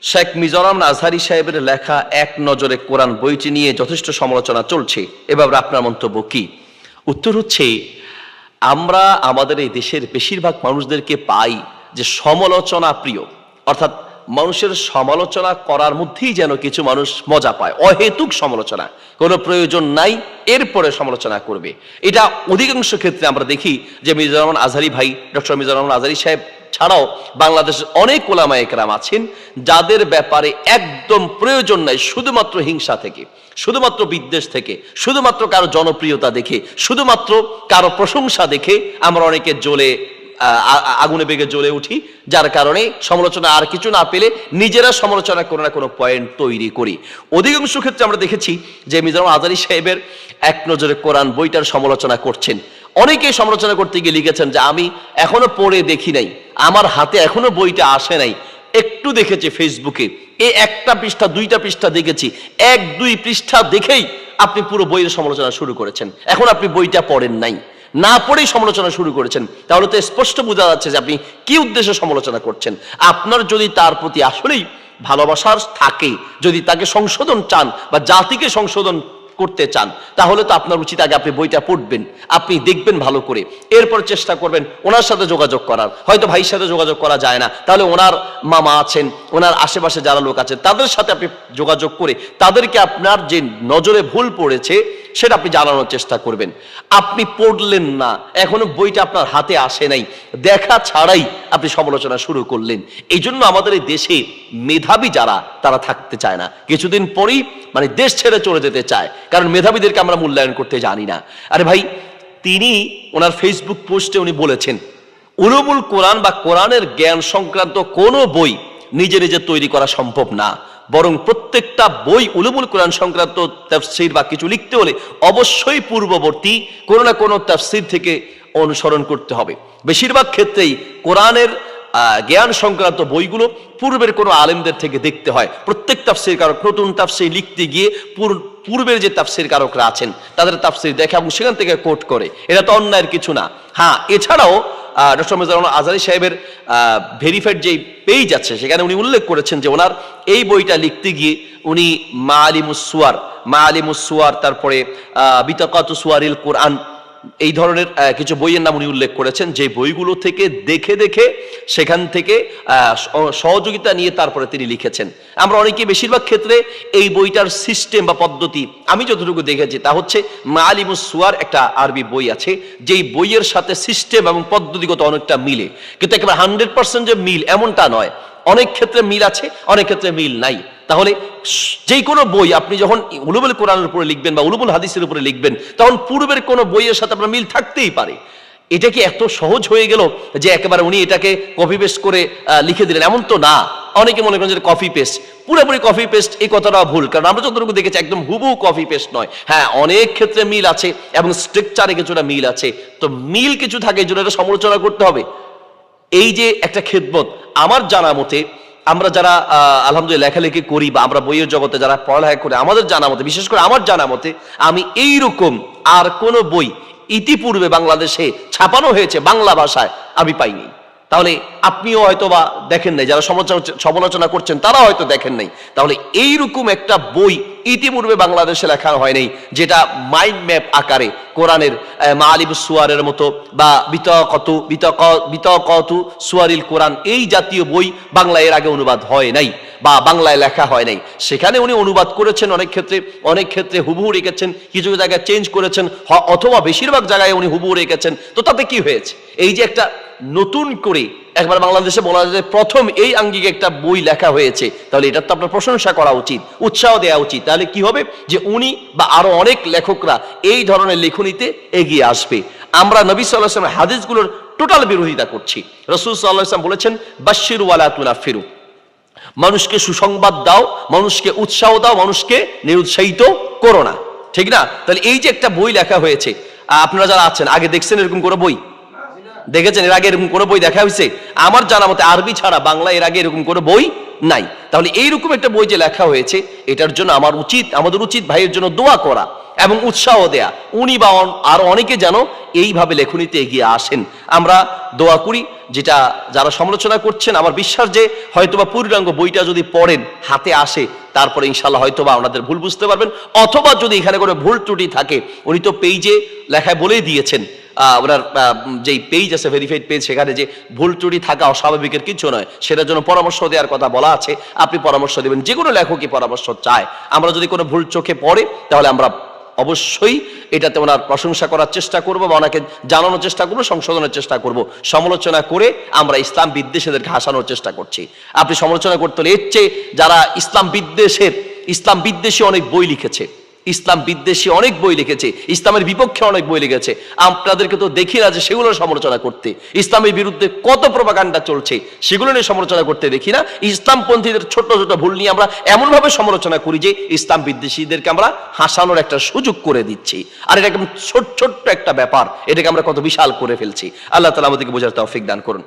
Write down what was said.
শেখ মিজানুর আজহারী সাহেবের লেখা এক নজরে কোরআন বইটি নিয়ে যথেষ্ট সমালোচনা চলছে। এবার আপনার মন্তব্য কি? উত্তর হচ্ছে, আমরা আমাদের এই দেশের বেশিরভাগ মানুষদেরকে পাই যে সমালোচনা প্রিয়, অর্থাৎ মানুষের সমালোচনা করার মধ্যেই যেন কিছু মানুষ মজা পায়। অহেতুক সমালোচনা, কোনো প্রয়োজন নাই, এরপরে সমালোচনা করবে। এটা অধিকাংশ ক্ষেত্রে আমরা দেখি যে মিজানুর আজহারী ভাই, ডক্টর মিজানুর আজহারী সাহেব ছাড়াও বাংলাদেশের অনেক ওলামা একরাম আছেন যাদের ব্যাপারে একদম প্রয়োজন নাই, শুধুমাত্র হিংসা থেকে, শুধুমাত্র বিদ্বেষ থেকে, শুধুমাত্র কারো জনপ্রিয়তা দেখে, শুধুমাত্র কারো প্রশংসা দেখে আমরা অনেকে আগুনে বেগে জ্বলে উঠি, যার কারণে সমালোচনা আর কিছু না পেলে নিজেরা সমালোচনা কোনো না কোনো পয়েন্ট তৈরি করি। অধিকাংশ ক্ষেত্রে আমরা দেখেছি যে মিজানুর আজহারী সাহেবের এক নজরে কোরআন বইটার সমালোচনা করছেন। অনেকেই সমালোচনা করতে গিয়ে লিখেছেন যে আমি এখনো পড়ে দেখি নাই, আমার হাতে এখনো বইটা আসে নাই, একটু দেখেছি ফেসবুকে, এই একটা পৃষ্ঠা দুইটা পৃষ্ঠা দেখেছি, এক দুই পৃষ্ঠা দেখেই আপনি পুরো বইয়ের সমালোচনা শুরু করেছেন। এখন আপনি বইটা পড়েন নাই, না পড়েই সমালোচনা শুরু করেছেন, তাহলে তো স্পষ্ট বোঝা যাচ্ছে যে আপনি কি উদ্দেশ্যে সমালোচনা করছেন। আপনার যদি তার প্রতি আসলেই ভালোবাসার থাকে, যদি তাকে সংশোধন চান বা জাতিকে সংশোধন করতে চান, তাহলে তো আপনার উচিত আগে আপনি বইটা পড়বেন, আপনি দেখবেন ভালো করে, এরপর চেষ্টা করবেন ওনার সাথে যোগাযোগ করার। হয়তো ভাইয়ের সাথে যোগাযোগ করা যায় না, তাহলে ওনার মামা আছেন, ওনার আশেপাশে যারা লোক আছেন তাদের সাথে আপনি যোগাযোগ করে তাদেরকে আপনার যে নজরে ভুল পড়েছে সেটা আপনি জানানোর চেষ্টা করবেন। আপনি পড়লেন না, এখনো বইটা আপনার হাতে আসে নাই, দেখা ছাড়াই আপনি সমালোচনা শুরু করলেন। এই জন্য আমাদের এই দেশে মেধাবী যারা, তারা থাকতে চায় না, কিছুদিন পরেই মানে দেশ ছেড়ে চলে যেতে চায়, কারণ মেধাবীদেরকে আমরা মূল্যায়ন করতে জানি না। আরে ভাই, তিনি ওনার ফেসবুক পোস্টে উনি বলেছেন উলুমুল কোরআন বা কোরআনের জ্ঞান সংক্রান্ত কোনো বই নিজে নিজে তৈরি করা সম্ভব না, বরং প্রত্যেকটা বই উলুমুল কোরআন সংক্রান্ত তাফসীর বা কিছু লিখতে হলে অবশ্যই পূর্ববর্তী কোনো না কোনো তাফসীর থেকে অনুসরণ করতে হবে। বেশিরভাগ ক্ষেত্রেই কোরআনের জ্ঞান সংক্রান্ত বইগুলো পূর্বের কোনো আলেমদের থেকে দেখতে হয়। প্রত্যেক তাফসীর কারক নতুন তাফসীর লিখতে গিয়ে পূর্বের যে তাফসীর কারকরা আছেন তাদের তাফসীর দেখে এবং সেখান থেকে কোট করে, এটা তো অন্যায়ের কিছু না। হ্যাঁ, এছাড়াও ডক্টর মিজানুর আজহারী সাহেবের ভেরিফাইড যে পেজ আছে সেখানে উনি উল্লেখ করেছেন যে ওনার এই বইটা লিখতে গিয়ে উনি মাআলিমুস সুয়ার, তারপরে বিতাকাতুস সুয়ারিল কোরআন, এই ধরনের কিছু বইয়ের নাম উনি উল্লেখ করেছেন, যে বইগুলো থেকে দেখে দেখে সেখান থেকে সহযোগিতা নিয়ে তারপরে তিনি লিখেছেন। আমরা অনেকে বেশিরভাগ ক্ষেত্রে এই বইটার সিস্টেম বা পদ্ধতি, আমি যতটুকু দেখেছি তা হচ্ছে মাআলিমুস সুয়ার একটা আরবি বই আছে, যেই বইয়ের সাথে সিস্টেম এবং পদ্ধতিগত অনেকটা মিলে, কিন্তু একেবারে 100% যে মিল এমনটা নয়, অনেক ক্ষেত্রে মিল আছে, অনেক ক্ষেত্রে মিল নাই। তাহলে যে কোনো বই আপনি যখন উলুমুল কোরআনের উপরে লিখবেন বা উলুমুল হাদিসের উপরে লিখবেন, তখন পূর্বের কোনো বইয়ের সাথে আপনার মিল থাকতেই পারে। এটা কি এত সহজ হয়ে গেল যে একেবারে উনি এটাকে কপি পেস্ট করে লিখে দিলেন? এমন তো না। অনেকে মনে করেন যে কপি পেস্ট, পুরোপুরি কপি পেস্ট এই কথাটা ভুল, কারণ আমরা যতটুকু দেখেছি একদম হুবহু কপি পেস্ট নয়। হ্যাঁ, অনেক ক্ষেত্রে মিল আছে এবং স্ট্রাকচারে কিছুটা মিল আছে, তো মিল কিছু থাকে, এই জন্য এটা সমালোচনা করতে হবে। এই যে একটা খেদমত, আমার জানা মতে আমরা যারা আলহামদুলিল্লাহ লেখালেখি করি বা আমরা বইয়ের জগতে যারা পড়ালেখা করি, আমাদের জানা মতে, বিশেষ করে আমার জানা মতে, আমি এইরকম আর কোনো বই ইতিপূর্বে বাংলাদেশে ছাপানো হয়েছে বাংলা ভাষায় আমি পাইনি। তাহলে আপনিও হয়তো বা দেখেন নাই, যারা সমালোচনা করছেন তারা হয়তো দেখেন নাই। তাহলে এইরকম একটা বই ইতিপূর্বে বাংলাদেশে লেখা হয় নাই, যেটা মাইন্ড ম্যাপ আকারে কোরআনের মাআলিমুস সুয়ারের মতো বা বিতাকাতু সুয়ারিল কোরআন, এই জাতীয় বই বাংলায় এর আগে অনুবাদ হয় নাই বা বাংলায় লেখা হয় নাই। সেখানে উনি অনুবাদ করেছেন, অনেক ক্ষেত্রে হুবহু রেখেছেন, কিছু জায়গায় চেঞ্জ করেছেন, অথবা বেশিরভাগ জায়গায় উনি হুবহু রেখেছেন। তো তাতে কি হয়েছে? এই যে একটা নতুন করে একবার বাংলাদেশে বলা যায় প্রথম এই আঙ্গিকে একটা বই লেখা হয়েছে, তাহলে এটার তো আপনার প্রশংসা করা উচিত, উৎসাহ দেওয়া উচিত। তাহলে কি হবে যে উনি বা আরো অনেক লেখকরা এই ধরনের লেখনীতে এগিয়ে আসবে। আমরা নবী সাল্লাল্লাহু আলাইহি ওয়াসাল্লামের হাদিসগুলোর টোটাল বিরোধিতা করছি। রাসূল সাল্লাল্লাহু আলাইহি ওয়াসাল্লাম বলেছেন বাশশিরু ওয়ালা তুনাফিরু, মানুষকে সুসংবাদ দাও, মানুষকে উৎসাহ দাও, মানুষকে নিরুৎসাহিত করো না, ঠিক না? তাহলে এই যে একটা বই লেখা হয়েছে, আপনারা যারা আছেন আগে দেখছেন এরকম কোনো বই দেখেছেন? এর আগে এরকম কোনো বই দেখা হয়েছে? আমার জানা মতে আরবি ছাড়া বাংলা এর আগে এরকম কোনো বই নাই। তাহলে এইরকম একটা বই যে লেখা হয়েছে, এটার জন্য আমাদের উচিত ভাইয়ের জন্য দোয়া করা, এবং উৎসাহ দেয়া, উনি বা আরো অনেকে যেন এইভাবে লেখনীতে এগিয়ে আসেন। আমরা দোয়া করি, যেটা যারা সমালোচনা করছেন, আমার বিশ্বাস যে হয়তোবা পূর্ণাঙ্গ বইটা যদি পড়েন, হাতে আসে, তারপরে ইনশাল্লাহ হয়তোবা ওনাদের ভুল বুঝতে পারবেন। অথবা যদি এখানে কোনো ভুল ত্রুটি থাকে, উনি তো পেজে লেখায় বলেই দিয়েছেন, ওনার যেই পেজ আছে ভেরিফাইড পেজ, সেখানে যে ভুল ত্রুটি থাকা অস্বাভাবিকের কিছু নয়, সেটার জন্য পরামর্শ দেওয়ার কথা বলা আছে। আপনি পরামর্শ দেবেন, যে কোনো লেখকই পরামর্শ চায়। আমরা যদি কোনো ভুল চোখে পড়ে, তাহলে আমরা অবশ্যই এটাতে ওনার প্রশংসা করার চেষ্টা করব বা ওনাকে জানানোর চেষ্টা করবো, সংশোধনের চেষ্টা করব। সমালোচনা করে আমরা ইসলাম বিদ্বেষীদেরকে হাসানোর চেষ্টা করছি। আপনি সমালোচনা করতে হলে এর চেয়ে যারা ইসলাম বিদ্বেষী অনেক বই লিখেছে, ইসলাম বিদ্বেষী অনেক বই লিখেছে, ইসলামের বিপক্ষে অনেক বই লিখেছে, আপনাদেরকে তো দেখি না যে সেগুলোর সমালোচনা করতে। ইসলামের বিরুদ্ধে কত প্রপাগান্ডা চলছে, সেগুলো নিয়ে সমালোচনা করতে দেখি না। ইসলামপন্থীদের ছোট ছোট ভুল নিয়ে আমরা এমনভাবে সমালোচনা করি যে ইসলাম বিদ্বেষীদেরকে আমরা হাসানোর একটা সুযোগ করে দিচ্ছি। আর এটা একদম ছোট্ট একটা ব্যাপার, এটাকে আমরা কত বিশাল করে ফেলছি। আল্লাহ তাআলা আমাদেরকে বোঝার তৌফিক দান করুন।